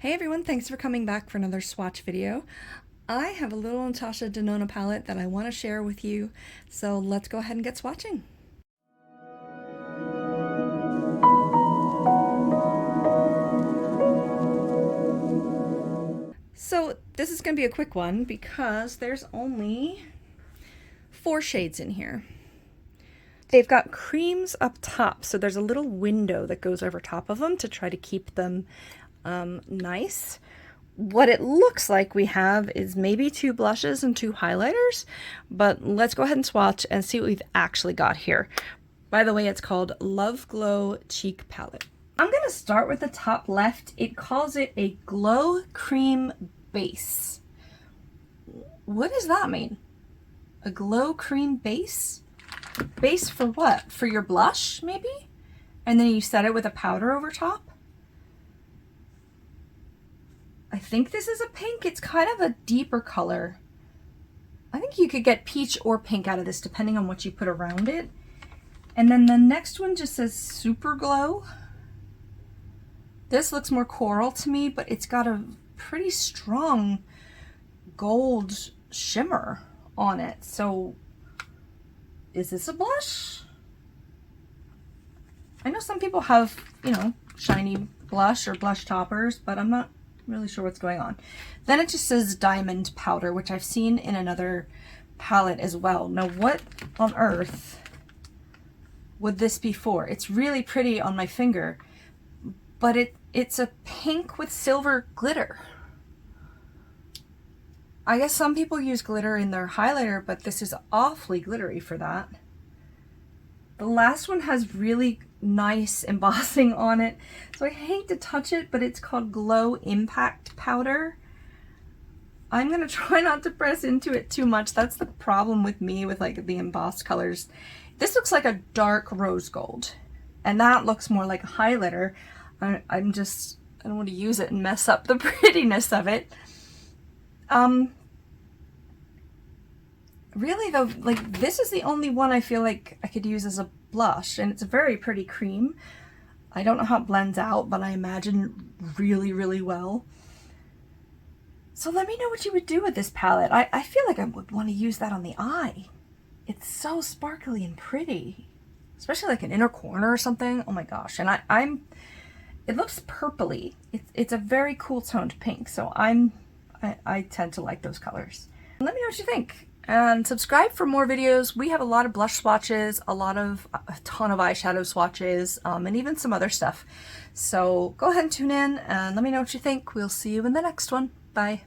Hey everyone, thanks for coming back for another swatch video. I have a little Natasha Denona palette that I want to share with you, so let's go ahead and get swatching. So this is going to be a quick one because there's only 4 shades in here. They've got creams up top, so there's a little window that goes over top of them to try to keep them nice. What it looks like we have is maybe 2 blushes and 2 highlighters, but let's go ahead and swatch and see what we've actually got here. By the way, it's called Love Glow Cheek Palette. I'm going to start with the top left. It calls it a glow cream base. What does that mean? A glow cream base? Base for what? For your blush, maybe? And then you set it with a powder over top? I think this is a pink. It's kind of a deeper color. I think you could get peach or pink out of this depending on what you put around it. And then the next one just says Super Glow. This looks more coral to me, but it's got a pretty strong gold shimmer on it. So is this a blush? I know some people have, you know, shiny blush or blush toppers, but I'm not really sure what's going on. Then it just says diamond powder, which I've seen in another palette as well. Now what on earth would this be for? It's really pretty on my finger, but it's a pink with silver glitter. I guess some people use glitter in their highlighter, but this is awfully glittery for that. The last one has really nice embossing on it, so I hate to touch it, but it's called Glow Impact Powder. I'm gonna try not to press into it too much. That's the problem with me with like the embossed colors. This looks like a dark rose gold, and that looks more like a highlighter. I don't want to use it and mess up the prettiness of it. Really though, like this is the only one I feel like I could use as a blush, and it's a very pretty cream. I don't know how it blends out, but I imagine really, really well. So let me know what you would do with this palette. I feel like I would want to use that on the eye. It's so sparkly and pretty, especially like an inner corner or something. Oh my gosh. And it looks purpley. It's a very cool toned pink. So I tend to like those colors. Let me know what you think. And subscribe for more videos. We have a lot of blush swatches, a ton of eyeshadow swatches, and even some other stuff. So go ahead and tune in and let me know what you think. We'll see you in the next one. Bye.